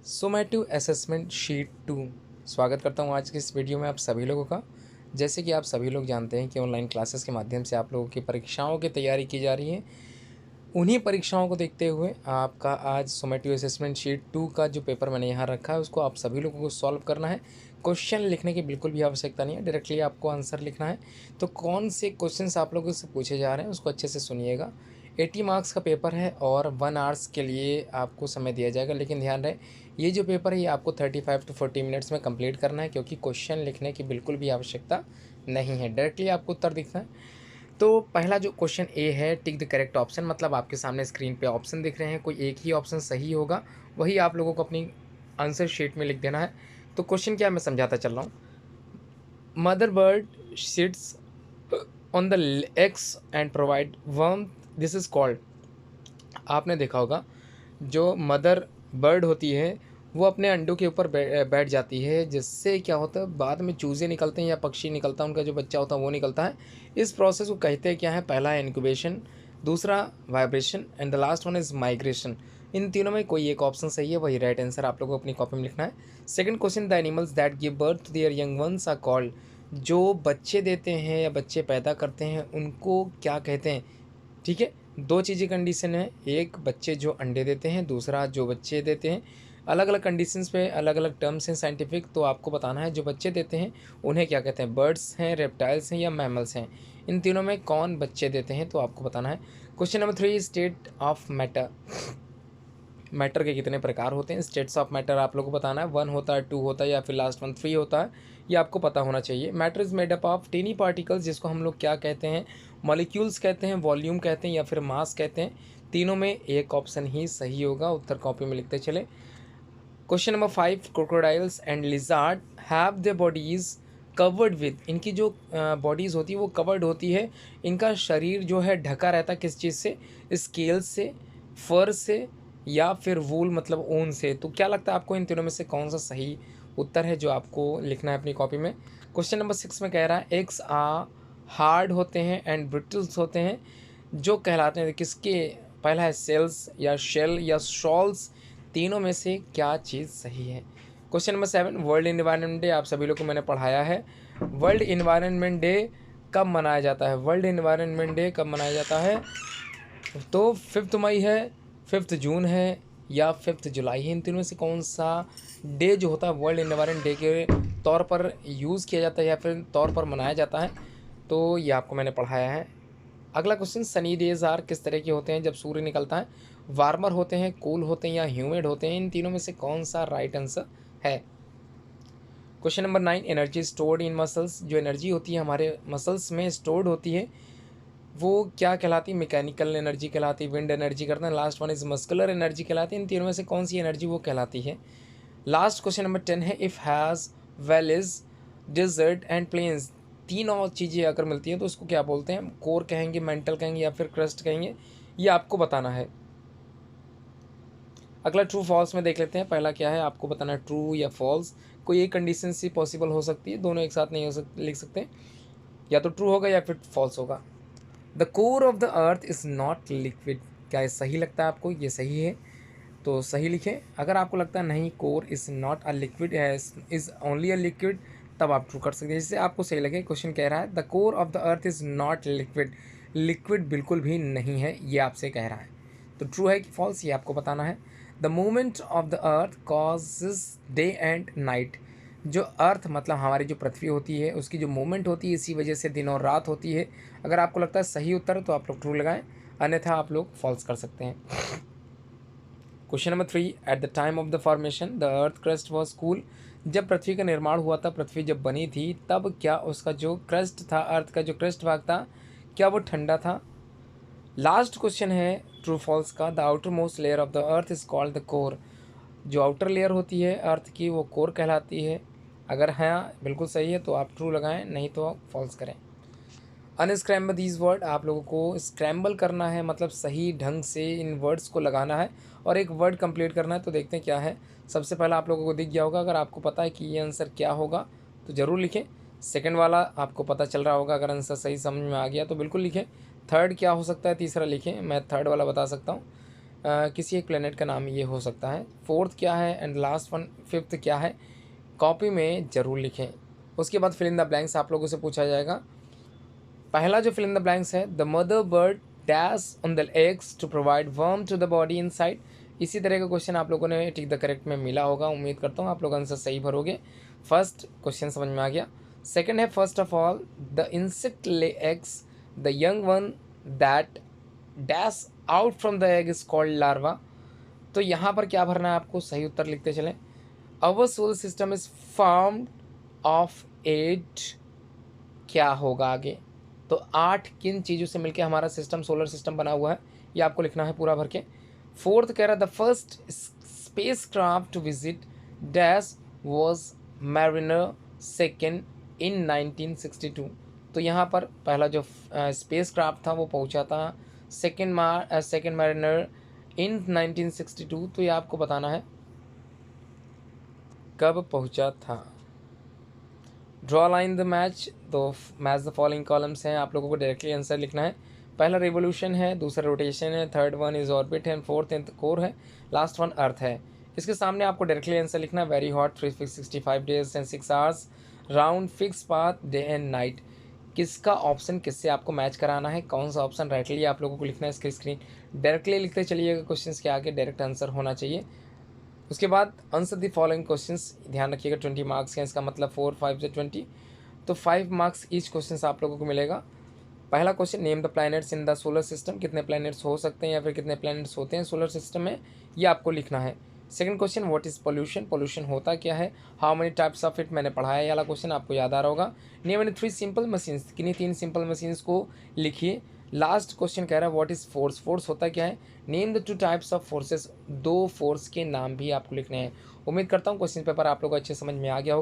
सोमैटिव assessment sheet 2। स्वागत करता हूँ आज की इस वीडियो में आप सभी लोगों का। जैसे कि आप सभी लोग जानते हैं कि ऑनलाइन क्लासेस के माध्यम से आप लोगों की परीक्षाओं की तैयारी की जा रही है। उन्हीं परीक्षाओं को देखते हुए आपका आज सोमैटिव असेसमेंट शीट 2 का जो पेपर मैंने यहाँ रखा है उसको आप सभी लोगों को सॉल्व करना है। क्वेश्चन लिखने की बिल्कुल भी आवश्यकता नहीं है, डायरेक्टली आपको आंसर लिखना है। तो कौन से क्वेश्चंस आप लोगों से पूछे जा रहे हैं उसको अच्छे से सुनिएगा। 80 मार्क्स का पेपर है और 1 आवर्स के लिए आपको समय दिया जाएगा, लेकिन ध्यान रहे ये जो पेपर है ये आपको 35 टू 40 मिनट्स में कंप्लीट करना है, क्योंकि क्वेश्चन लिखने की बिल्कुल भी आवश्यकता नहीं है, डायरेक्टली आपको उत्तर दिखना है। तो पहला जो क्वेश्चन ए है, टिक द करेक्ट ऑप्शन, मतलब आपके सामने स्क्रीन पे ऑप्शन दिख रहे हैं, कोई एक ही ऑप्शन सही होगा, वही आप लोगों को अपनी आंसर शीट में लिख देना है। तो क्वेश्चन क्या है मैं समझाता चल रहा हूँ। Mother bird sits on the eggs and provide worm, this is called. आपने देखा होगा जो मदर बर्ड होती है वो अपने अंडों के ऊपर बैठ जाती है, जिससे क्या होता है बाद में चूज़े निकलते हैं या पक्षी निकलता है, उनका जो बच्चा होता है वो निकलता है। इस प्रोसेस को कहते हैं क्या है, पहला है इंक्यूबेशन, दूसरा vibration and the last one is migration. इन तीनों में कोई एक ऑप्शन सही है, वही राइट आंसर आप लोगों को अपनी कॉपी में लिखना है। Second question, the animals that give birth to their young ones are called. जो बच्चे देते हैं या बच्चे पैदा करते हैं उनको क्या कहते हैं। ठीक है, दो चीज़ें कंडीशन है, एक बच्चे जो अंडे देते हैं, दूसरा जो बच्चे देते हैं। अलग अलग कंडीशंस पे अलग अलग टर्म्स हैं साइंटिफिक, तो आपको बताना है जो बच्चे देते हैं उन्हें क्या कहते हैं, बर्ड्स हैं, रेप्टाइल्स हैं या मैमल्स हैं। इन तीनों में कौन बच्चे देते हैं तो आपको बताना है। Question number 3, state of matter. Matter के कितने प्रकार होते हैं, स्टेट्स ऑफ मैटर आप लोगों को बताना है। 1 होता है, 2 होता है या फिर लास्ट वन 3 होता है, ये आपको पता होना चाहिए। Matter is made up of tiny particles, जिसको हम लोग क्या कहते हैं, मॉलिक्यूल्स कहते हैं, वॉल्यूम कहते हैं या फिर मास कहते हैं। तीनों में एक ऑप्शन ही सही होगा, उत्तर कॉपी में लिखते चले। Question number 5, crocodiles and lizard have the bodies covered with. इनकी जो बॉडीज़ होती है वो कवर्ड होती है, इनका शरीर जो है ढका रहता है किस चीज़ से, स्केल्स से, फर से या फिर वूल मतलब ऊन से। तो क्या लगता है आपको इन तीनों में से कौन सा सही उत्तर है जो आपको लिखना है अपनी कॉपी में। क्वेश्चन नंबर 6 में कह रहा है एग्स आ हार्ड होते हैं एंड ब्रिटल्स होते हैं, जो कहलाते हैं किसके। पहला है सेल्स या शेल या शॉल्स, तीनों में से क्या चीज़ सही है। Question number 7, world environment day आप सभी लोग को मैंने पढ़ाया है। वर्ल्ड इन्वायरमेंट डे कब मनाया जाता है, वर्ल्ड इन्वायरमेंट डे कब मनाया जाता है। तो 5 मई है, 5 जून है या 5 जुलाई है। इन तीनों में से कौन सा डे जो होता है वर्ल्ड इन्वायरमेंट डे के तौर पर यूज़ किया जाता है या फिर तौर पर मनाया जाता है, तो ये आपको मैंने पढ़ाया है। अगला क्वेश्चन, सनी डेज आर किस तरह के होते हैं जब सूर्य निकलता है, वार्मर होते हैं, कूल होते हैं या ह्यूमिड होते हैं। इन तीनों में से कौन सा राइट आंसर है। Question number 9, energy stored in muscles. जो एनर्जी होती है हमारे मसल्स में स्टोर्ड होती है वो क्या कहलाती है, मैकेनिकल एनर्जी कहलाती है, विंड एनर्जी करते हैं। Last one is muscular energy कहलाती है। इन तीनों में से कौन सी एनर्जी वो कहलाती है। लास्ट क्वेश्चन नंबर 10 है, if has valleys desert and plains. तीन और चीज़ें अगर मिलती हैं तो उसको क्या बोलते हैं, कोर कहेंगे, मेंटल कहेंगे या फिर क्रस्ट कहेंगे, ये आपको बताना है। अगला ट्रू फॉल्स में देख लेते हैं। पहला क्या है आपको बताना है, ट्रू या फॉल्स। कोई एक कंडीशन से पॉसिबल हो सकती है, दोनों एक साथ नहीं लिख सकते, या तो ट्रू होगा या फिर फॉल्स होगा। The core of the earth is not liquid, क्या ये सही लगता है आपको, ये सही है तो सही लिखें। अगर आपको लगता है नहीं core is not a liquid, is only a liquid, तब आप ट्रू कर सकते हैं, जिससे आपको सही लगे। क्वेश्चन कह रहा है the core of the earth is not liquid, liquid बिल्कुल भी नहीं है, ये आपसे कह रहा है। तो ट्रू है कि फॉल्स, ये आपको बताना है। The movement of the earth causes day and night. जो अर्थ मतलब हमारी जो पृथ्वी होती है उसकी जो मूवमेंट होती है इसी वजह से दिन और रात होती है। अगर आपको लगता है सही उत्तर तो आप लोग ट्रू लगाएं, अन्यथा आप लोग फॉल्स कर सकते हैं। Question number 3, at the time of the formation the earth crust was cool. जब पृथ्वी का निर्माण हुआ था, पृथ्वी जब बनी थी, तब क्या उसका जो क्रस्ट था, अर्थ का जो क्रस्ट भाग था, क्या वो ठंडा था। लास्ट क्वेश्चन है ट्रू फॉल्स का, the outer most layer of the earth is called the core. जो आउटर लेयर होती है अर्थ की वो कोर कहलाती है। अगर हाँ बिल्कुल सही है तो आप ट्रू लगाएं, नहीं तो फॉल्स करें। अनस्क्रैम्बल दीज वर्ड, आप लोगों को स्क्रैम्बल करना है, मतलब सही ढंग से इन वर्ड्स को लगाना है और एक वर्ड कंप्लीट करना है। तो देखते हैं क्या है। सबसे पहला आप लोगों को दिख गया होगा, अगर आपको पता है कि ये आंसर क्या होगा तो ज़रूर लिखें। सेकंड वाला आपको पता चल रहा होगा, अगर आंसर सही समझ में आ गया तो बिल्कुल लिखें। थर्ड क्या हो सकता है, तीसरा लिखें, मैं थर्ड वाला बता सकता हूँ। किसी एक प्लेनेट का नाम ये हो सकता है। फोर्थ क्या है एंड लास्ट वन फिफ्थ क्या है, कॉपी में ज़रूर लिखें। उसके बाद फिल इन द ब्लैंक्स आप लोगों से पूछा जाएगा। पहला जो फिल इन द ब्लैंक्स है, the mother bird dash on the eggs to provide warm to the body inside. इसी तरह का क्वेश्चन आप लोगों ने टिक द करेक्ट में मिला होगा। उम्मीद करता हूँ आप लोग आंसर सही भरोगे। फर्स्ट क्वेश्चन समझ में आ गया। सेकंड है, first of all the insect lay eggs, the young one that dash out from the egg is called larva. तो यहाँ पर क्या भरना है आपको, सही उत्तर लिखते चलें। Our solar system is formed of 8, क्या होगा आगे, तो 8 किन चीज़ों से मिलकर हमारा सिस्टम सोलर सिस्टम बना हुआ है, ये आपको लिखना है पूरा भर के। फोर्थ कह रहा the first space craft to visit dash was Mariner second in 1962। तो यहाँ पर पहला जो स्पेस क्राफ्ट था वो पहुँचा था सेकेंड मैरिनर इन 1962। तो ये आपको बताना है कब पहुँचा था। ड्रॉ लाइन द मैच, तो मैच द फॉलोइंग कॉलम्स हैं, आप लोगों को डायरेक्टली आंसर लिखना है। पहला रिवोल्यूशन है, दूसरा रोटेशन है, थर्ड वन इज ऑर्बिट है, फोर्थ एंड कोर है, लास्ट वन अर्थ है। इसके सामने आपको डायरेक्टली आंसर लिखना है। Very hot 365 days and 6 hours, round fix path day and night. किसका ऑप्शन किससे आपको मैच कराना है, कौन सा ऑप्शन राइटली आप लोगों को लिखना है। इसकी स्क्रीन डायरेक्टली लिखते चलिएगा, क्वेश्चन के आगे डायरेक्ट आंसर होना चाहिए। उसके बाद आंसर द फॉलोइंग क्वेश्चंस, ध्यान रखिएगा 20 मार्क्स के, इसका मतलब 4 5 से 20, तो 5 मार्क्स ईच क्वेश्चन आप लोगों को मिलेगा। पहला question, name the planets in the solar system, कितने प्लैनेट्स हो सकते हैं या फिर कितने प्लैनेट्स होते हैं सोलर सिस्टम में, ये आपको लिखना है। Second question, what is pollution, pollution होता क्या है। How many types of it, मैंने पढ़ाया ये वाला क्वेश्चन आपको याद आ रहा होगा। नेम एनी 3 सिंपल मशीन्स, किन्हीं 3 सिंपल मशीन्स को लिखिए। लास्ट क्वेश्चन कह रहा है व्हाट इज़ फोर्स, फोर्स होता क्या है। Name the 2 types of forces, 2 force के नाम भी आपको लिखने हैं। उम्मीद करता हूँ क्वेश्चन पेपर आप लोगों को अच्छे समझ में आ गया होगा।